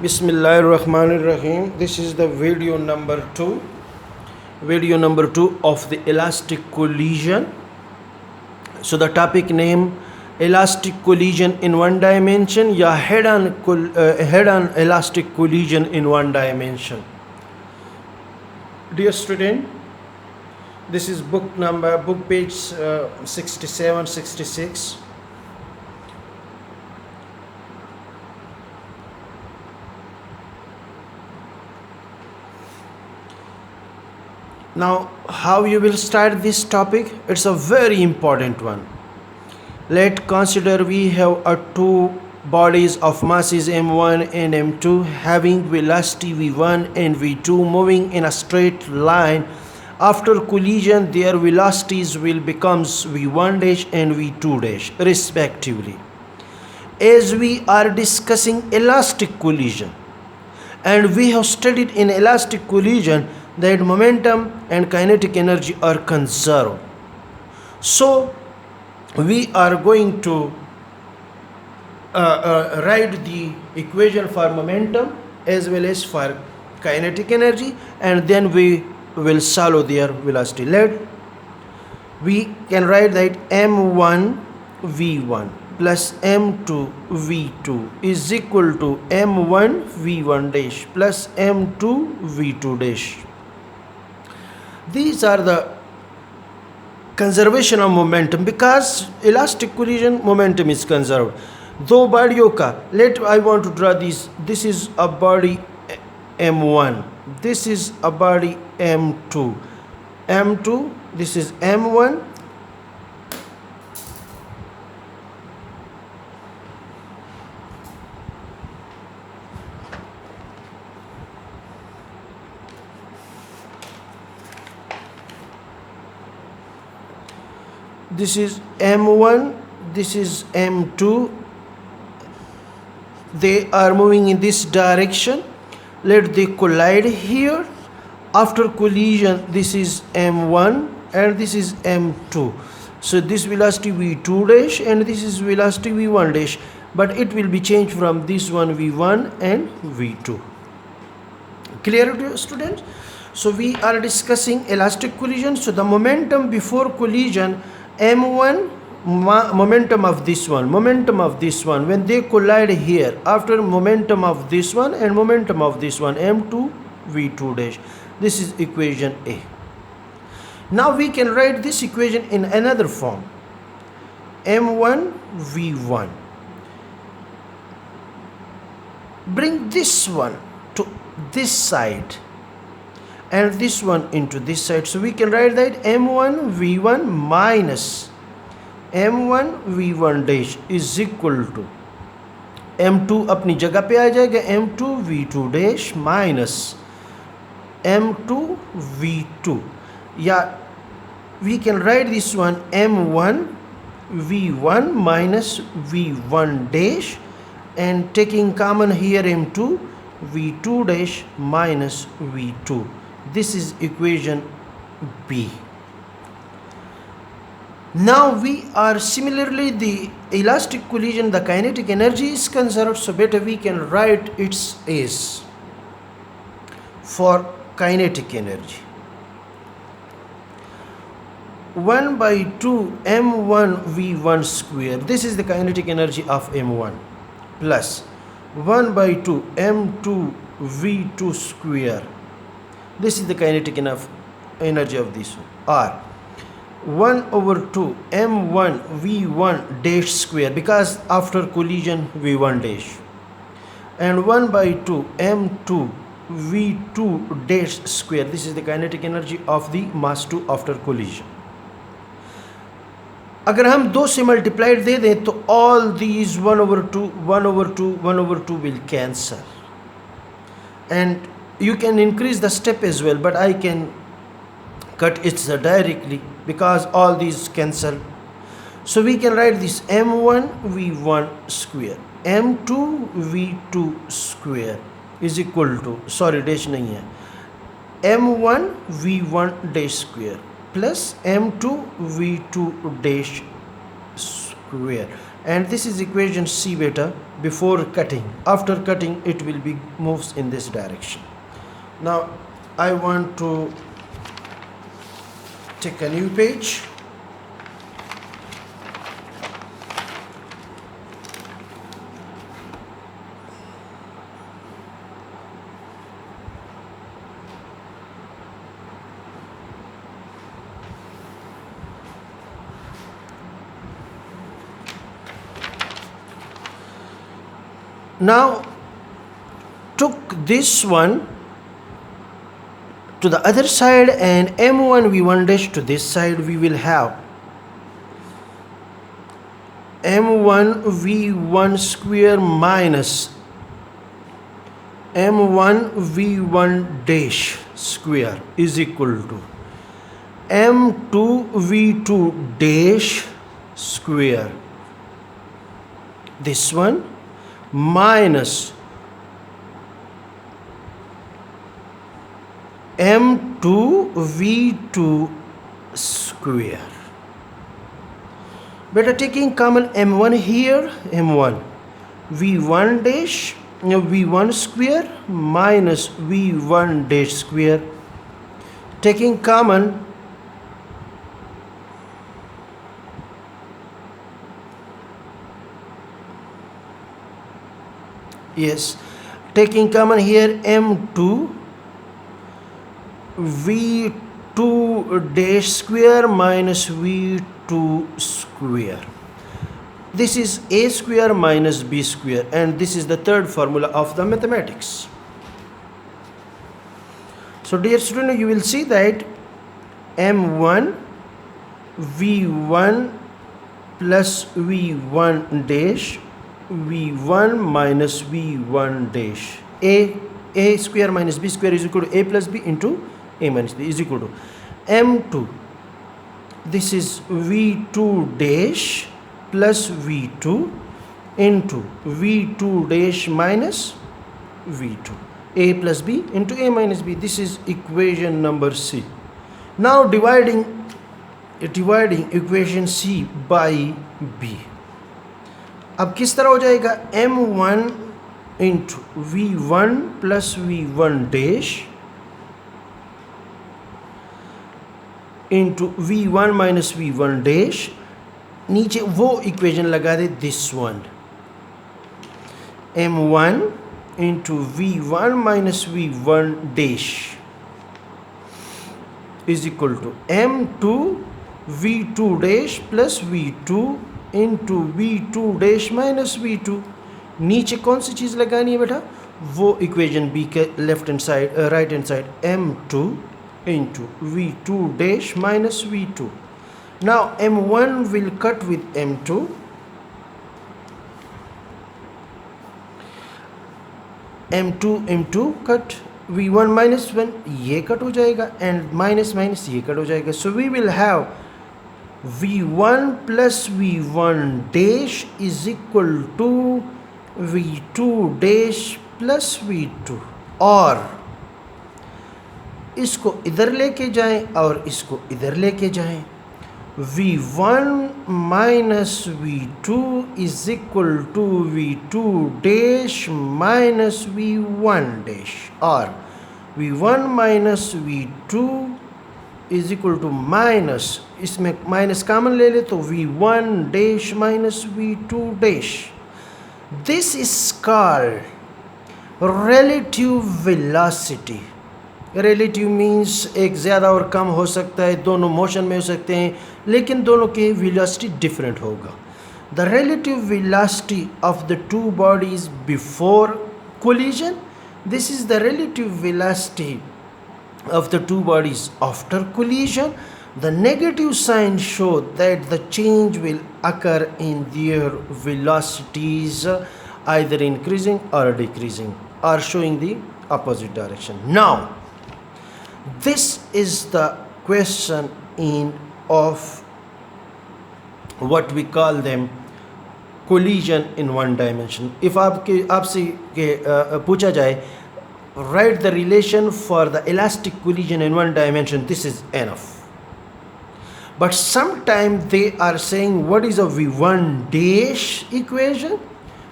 Bismillahirrahmanirrahim. This is the video number 2. Video number 2 of the elastic collision. So the topic name elastic collision in one dimension या head-on elastic collision in one dimension. Dear student, this is book page 67, 66. Now, how you will start this topic? It's a very important one. Let's consider we have two bodies of masses m1 and m2 having velocity v1 and v2 moving in a straight line. After collision, their velocities will become v1 dash and v2 dash respectively. As we are discussing elastic collision, and we have studied in elastic collision that momentum and kinetic energy are conserved. So we are going to write the equation for momentum as well as for kinetic energy, and then we will solve their velocity. We can write that m1 v1 plus m2 v2 is equal to m1 v1 dash plus m2 v2 dash. These are the conservation of momentum because elastic collision momentum is conserved. दो बॉडियों का I want to draw this. This is a body m1. This is a body m2. M2. This is m1. This is m1, this is m2. They are moving in this direction. Let they collide here. After collision, this is m1 and this is m2. So this velocity v2 dash and this is velocity v1 dash, but it will be changed from this one v1 and v2. Clear to students? So we are discussing elastic collision. So the momentum before collision, m1 momentum of this one when they collide here, after momentum of this one and momentum of this one, m2 v2 dash. This is equation A. Now we can write this equation in another form, m1 v1. Bring this one to this side and this one into this side. So we can write that m1 v1 minus m1 v1 dash is equal to m2 अपनी जगह पे आ जाएगा, m2 v2 dash minus m2 v2, या we can write this one m1 v1 minus v1 dash and taking common here m2 v2 dash minus v2. This is equation B. Now we are similarly the elastic collision, the kinetic energy is conserved, so better we can write its as for kinetic energy 1 by 2 m1 v1 square. This is the kinetic energy of m1 plus 1 by 2 m2 v2 square. This is the kinetic energy of this one, or 1 over 2 m1 v1 dash square because after collision v1 dash, and 1 by 2 m2 v2 dash square. This is the kinetic energy of the mass 2 after collision. अगर हम दो से multiplied दे दें तो all these 1 over 2 will cancel, and you can increase the step as well, but I can cut it directly because all these cancel. So we can write this m1 v1 square m2 v2 square is equal to, sorry dash नहीं है, m1 v1 dash square plus m2 v2 dash square. and this is equation C beta before cutting. After cutting it will be moves in this direction. Now I want to take a new page. Now took this one to the other side and m1 v1 dash to this side, we will have m1 v1 square minus m1 v1 dash square is equal to m2 v2 dash square, this one, minus m2 v2 square. Better taking common m1 here, m1 v1 dash v1 square minus v1 dash square, taking common taking common here m2 v2 dash square minus v2 square. This is a square minus b square, and this is the third formula of the mathematics. So dear student, you will see that m1 v1 plus v1 dash v1 minus v1 dash, a square minus b square is equal to a plus b into a minus b is equal to m2, this is v2 dash plus v2 into v2 dash minus v2, a plus b into a minus b. This is equation number C. Now dividing equation C by b, अब किस तरह हो जाएगा, m1 into v1 plus v1 dash into v1 minus v1 dash, नीचे वो equation लगा दे, this one, m1 into v1 minus v1 dash is equal to m2 v2 dash plus v2 into v2 dash minus v2. नीचे कौन सी चीज़ लगानी है बेटा, वो इक्वेशन बी के left hand side right hand side, m2 into v2 dash minus v2. Now m1 will cut with m2, m2 cut, v1 minus 1 ये कट हो जाएगा एंड माइनस माइनस ये कट हो जाएगा. So we will have v1 plus v1 dash is equal to v2 dash plus v2, और इसको इधर लेके जाएं और इसको इधर लेके जाएं, v1 minus v2 is equal to v2 dash minus v1 dash, और v1 minus v2 is equal to minus, इसमें माइनस कॉमन ले ले तो v1 dash minus v2 dash. This is called relative velocity. Relative means एक ज़्यादा और कम हो सकता है, दोनों मोशन में हो सकते हैं, लेकिन दोनों के वेलोसिटी डिफरेंट होगा. The relative velocity of the two bodies before collision, this is the relative velocity of the two bodies after collision. The negative signs show that the change will occur in their velocities, either increasing or decreasing, or showing the opposite direction. Now this is the question of what we call them collision in one dimension. If आपसे पूछा जाए write the relation for the elastic collision in one dimension, this is enough. but sometimes they are saying what is a v1 dash equation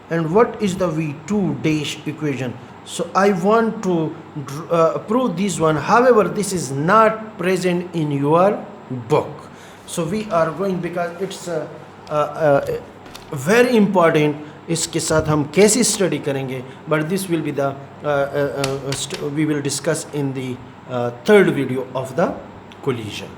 and what is the v2 dash equation. So I want to prove this one, however this is not present in your book. So we are going, because it's very important, इसके साथ हम कैसे study करेंगे, but this will be the we will discuss in the third video of the collision.